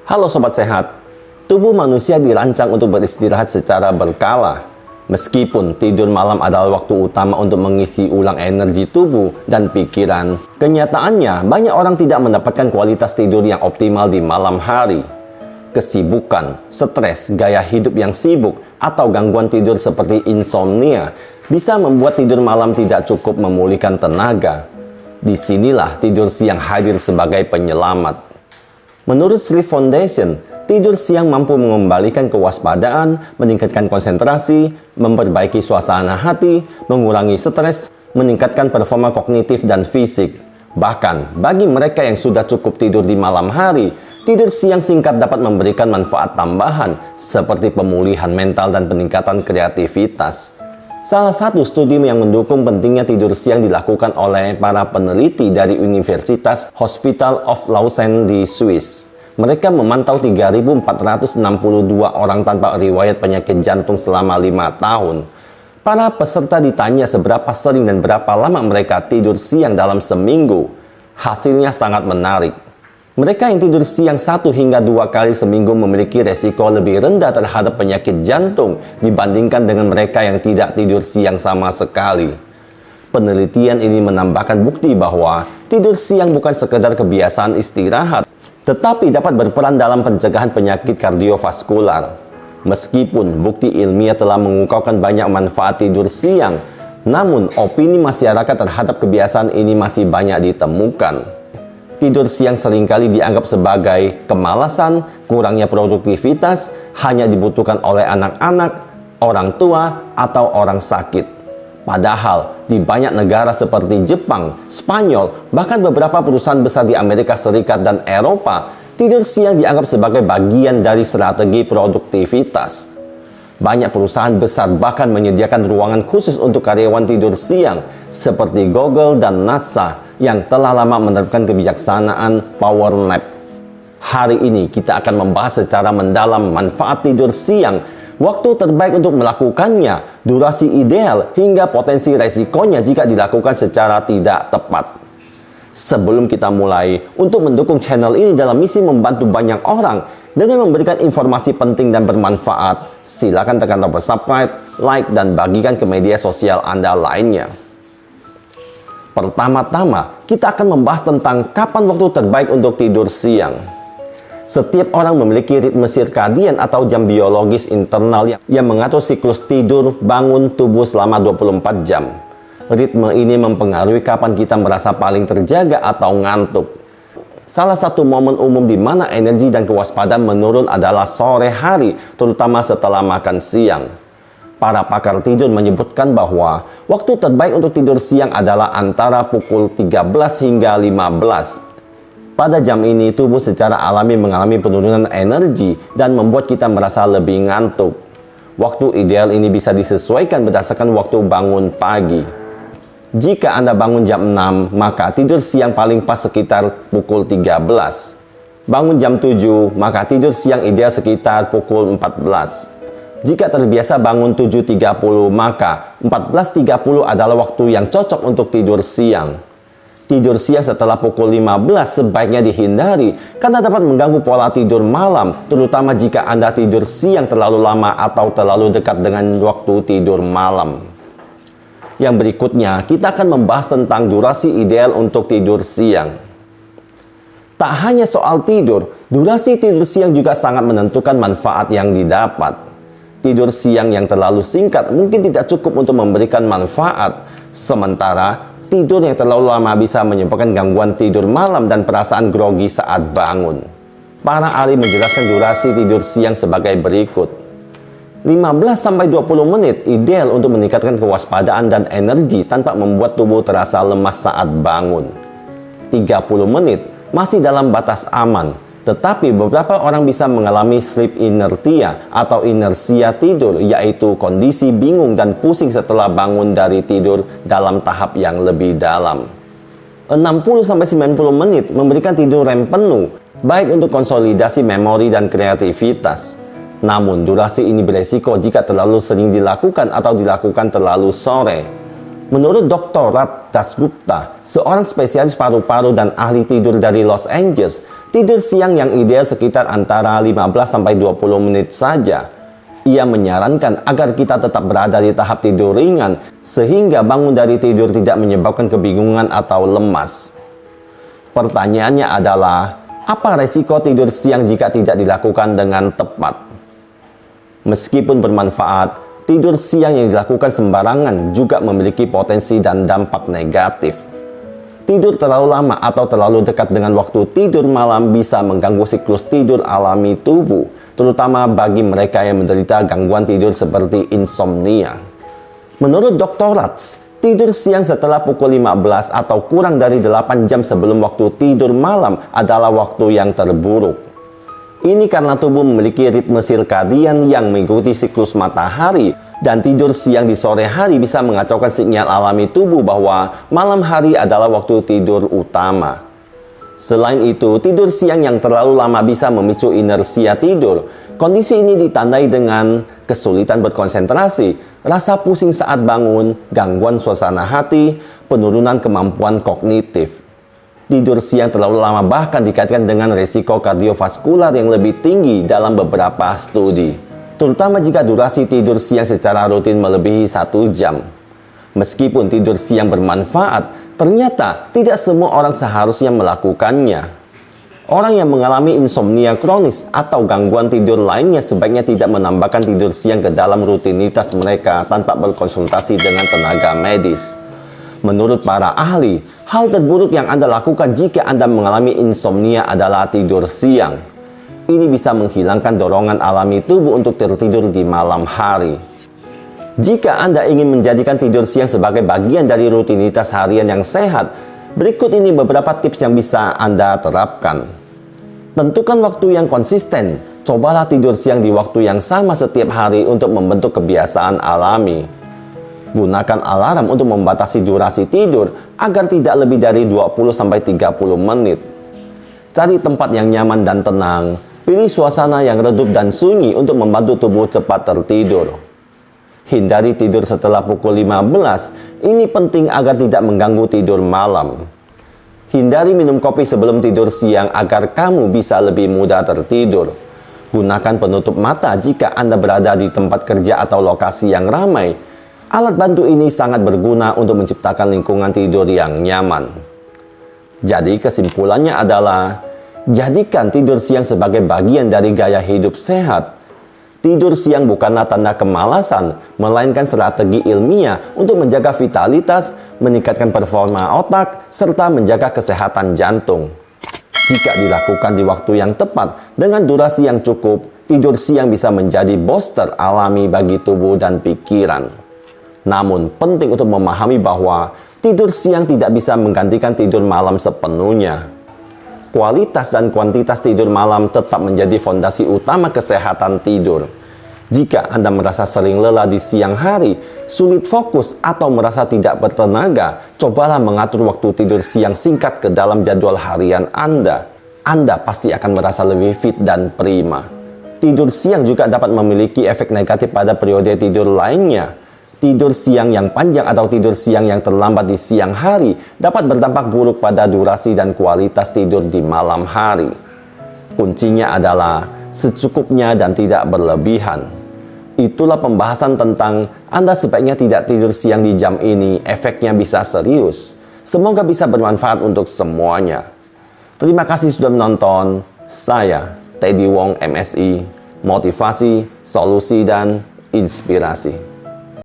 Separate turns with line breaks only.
Halo Sobat Sehat, tubuh manusia dirancang untuk beristirahat secara berkala. Meskipun tidur malam adalah waktu utama untuk mengisi ulang energi tubuh dan pikiran, kenyataannya banyak orang tidak mendapatkan kualitas tidur yang optimal di malam hari. Kesibukan, stres, gaya hidup yang sibuk, atau gangguan tidur seperti insomnia bisa membuat tidur malam tidak cukup memulihkan tenaga. Disinilah tidur siang hadir sebagai penyelamat. Menurut Sleep Foundation, tidur siang mampu mengembalikan kewaspadaan, meningkatkan konsentrasi, memperbaiki suasana hati, mengurangi stres, meningkatkan performa kognitif dan fisik. Bahkan, bagi mereka yang sudah cukup tidur di malam hari, tidur siang singkat dapat memberikan manfaat tambahan seperti pemulihan mental dan peningkatan kreativitas. Salah satu studi yang mendukung pentingnya tidur siang dilakukan oleh para peneliti dari Universitas Hospital of Lausanne di Swiss. Mereka memantau 3.462 orang tanpa riwayat penyakit jantung selama 5 tahun. Para peserta ditanya seberapa sering dan berapa lama mereka tidur siang dalam seminggu. Hasilnya sangat menarik. Mereka yang tidur siang 1 hingga 2 kali seminggu memiliki resiko lebih rendah terhadap penyakit jantung dibandingkan dengan mereka yang tidak tidur siang sama sekali. Penelitian ini menambahkan bukti bahwa tidur siang bukan sekedar kebiasaan istirahat, tetapi dapat berperan dalam pencegahan penyakit kardiovaskular. Meskipun bukti ilmiah telah mengungkapkan banyak manfaat tidur siang, namun opini masyarakat terhadap kebiasaan ini masih banyak ditemukan. Tidur siang seringkali dianggap sebagai kemalasan, kurangnya produktivitas, hanya dibutuhkan oleh anak-anak, orang tua, atau orang sakit. Padahal, di banyak negara seperti Jepang, Spanyol, bahkan beberapa perusahaan besar di Amerika Serikat dan Eropa, tidur siang dianggap sebagai bagian dari strategi produktivitas. Banyak perusahaan besar bahkan menyediakan ruangan khusus untuk karyawan tidur siang, seperti Google dan NASA, yang telah lama menerapkan kebijaksanaan power nap. Hari ini kita akan membahas secara mendalam manfaat tidur siang, waktu terbaik untuk melakukannya, durasi ideal, hingga potensi resikonya jika dilakukan secara tidak tepat. Sebelum kita mulai, untuk mendukung channel ini dalam misi membantu banyak orang dengan memberikan informasi penting dan bermanfaat, silakan tekan tombol subscribe, like, dan bagikan ke media sosial Anda lainnya. Pertama-tama, kita akan membahas tentang kapan waktu terbaik untuk tidur siang. Setiap orang memiliki ritme sirkadian atau jam biologis internal yang mengatur siklus tidur bangun tubuh selama 24 jam. Ritme ini mempengaruhi kapan kita merasa paling terjaga atau ngantuk. Salah satu momen umum di mana energi dan kewaspadaan menurun adalah sore hari, terutama setelah makan siang. Para pakar tidur menyebutkan bahwa waktu terbaik untuk tidur siang adalah antara pukul 13 hingga 15. Pada jam ini, tubuh secara alami mengalami penurunan energi dan membuat kita merasa lebih ngantuk. Waktu ideal ini bisa disesuaikan berdasarkan waktu bangun pagi. Jika Anda bangun jam 6, maka tidur siang paling pas sekitar pukul 13. Bangun jam 7, maka tidur siang ideal sekitar pukul 14. Jika terbiasa bangun 7.30, maka 14.30 adalah waktu yang cocok untuk tidur siang. Tidur siang setelah pukul 15 sebaiknya dihindari karena dapat mengganggu pola tidur malam, terutama jika Anda tidur siang terlalu lama atau terlalu dekat dengan waktu tidur malam. Yang berikutnya, kita akan membahas tentang durasi ideal untuk tidur siang. Tak hanya soal tidur, durasi tidur siang juga sangat menentukan manfaat yang didapat. Tidur siang yang terlalu singkat mungkin tidak cukup untuk memberikan manfaat, sementara tidur yang terlalu lama bisa menyebabkan gangguan tidur malam dan perasaan grogi saat bangun. Para ahli menjelaskan durasi tidur siang sebagai berikut. 15-20 menit ideal untuk meningkatkan kewaspadaan dan energi tanpa membuat tubuh terasa lemas saat bangun. 30 menit masih dalam batas aman, tetapi beberapa orang bisa mengalami sleep inertia atau inersia tidur, yaitu kondisi bingung dan pusing setelah bangun dari tidur dalam tahap yang lebih dalam. 60-90 menit memberikan tidur REM penuh, baik untuk konsolidasi memori dan kreativitas. Namun, durasi ini beresiko jika terlalu sering dilakukan atau dilakukan terlalu sore. Menurut Dr. Rat Dasgupta, seorang spesialis paru-paru dan ahli tidur dari Los Angeles, Tidur siang yang ideal sekitar antara 15-20 menit saja. Ia menyarankan agar kita tetap berada di tahap tidur ringan sehingga bangun dari tidur tidak menyebabkan kebingungan atau lemas. Pertanyaannya adalah, apa resiko tidur siang jika tidak dilakukan dengan tepat? Meskipun bermanfaat, tidur siang yang dilakukan sembarangan juga memiliki potensi dan dampak negatif. Tidur terlalu lama atau terlalu dekat dengan waktu tidur malam bisa mengganggu siklus tidur alami tubuh, terutama bagi mereka yang menderita gangguan tidur seperti insomnia. Menurut Dr. Ratz, tidur siang setelah pukul 15 atau kurang dari 8 jam sebelum waktu tidur malam adalah waktu yang terburuk. Ini karena tubuh memiliki ritme sirkadian yang mengikuti siklus matahari, dan tidur siang di sore hari bisa mengacaukan sinyal alami tubuh bahwa malam hari adalah waktu tidur utama. Selain itu, tidur siang yang terlalu lama bisa memicu inersia tidur. Kondisi ini ditandai dengan kesulitan berkonsentrasi, rasa pusing saat bangun, gangguan suasana hati, penurunan kemampuan kognitif. Tidur siang terlalu lama bahkan dikaitkan dengan risiko kardiovaskular yang lebih tinggi dalam beberapa studi, terutama jika durasi tidur siang secara rutin melebihi 1 jam. Meskipun tidur siang bermanfaat, ternyata tidak semua orang seharusnya melakukannya. Orang yang mengalami insomnia kronis atau gangguan tidur lainnya sebaiknya tidak menambahkan tidur siang ke dalam rutinitas mereka tanpa berkonsultasi dengan tenaga medis. Menurut para ahli, hal terburuk yang Anda lakukan jika Anda mengalami insomnia adalah tidur siang. Ini bisa menghilangkan dorongan alami tubuh untuk tertidur di malam hari. Jika Anda ingin menjadikan tidur siang sebagai bagian dari rutinitas harian yang sehat, berikut ini beberapa tips yang bisa Anda terapkan. Tentukan waktu yang konsisten. Cobalah tidur siang di waktu yang sama setiap hari untuk membentuk kebiasaan alami. Gunakan alarm untuk membatasi durasi tidur agar tidak lebih dari 20-30 menit. Cari tempat yang nyaman dan tenang. Pilih suasana yang redup dan sunyi untuk membantu tubuh cepat tertidur. Hindari tidur setelah pukul 15. Ini penting agar tidak mengganggu tidur malam. Hindari minum kopi sebelum tidur siang agar kamu bisa lebih mudah tertidur. Gunakan penutup mata jika Anda berada di tempat kerja atau lokasi yang ramai. Alat bantu ini sangat berguna untuk menciptakan lingkungan tidur yang nyaman. Jadi kesimpulannya adalah, jadikan tidur siang sebagai bagian dari gaya hidup sehat. Tidur siang bukanlah tanda kemalasan, melainkan strategi ilmiah untuk menjaga vitalitas, meningkatkan performa otak, serta menjaga kesehatan jantung. Jika dilakukan di waktu yang tepat, dengan durasi yang cukup, tidur siang bisa menjadi booster alami bagi tubuh dan pikiran. Namun, penting untuk memahami bahwa tidur siang tidak bisa menggantikan tidur malam sepenuhnya. Kualitas dan kuantitas tidur malam tetap menjadi fondasi utama kesehatan tidur. Jika Anda merasa sering lelah di siang hari, sulit fokus, atau merasa tidak bertenaga, cobalah mengatur waktu tidur siang singkat ke dalam jadwal harian Anda. Anda pasti akan merasa lebih fit dan prima. Tidur siang juga dapat memiliki efek negatif pada periode tidur lainnya. Tidur siang yang panjang atau tidur siang yang terlambat di siang hari dapat berdampak buruk pada durasi dan kualitas tidur di malam hari. Kuncinya adalah secukupnya dan tidak berlebihan. Itulah pembahasan tentang Anda sebaiknya tidak tidur siang di jam ini, efeknya bisa serius. Semoga bisa bermanfaat untuk semuanya. Terima kasih sudah menonton. Saya, Teddy Wong MSI, motivasi, solusi, dan inspirasi.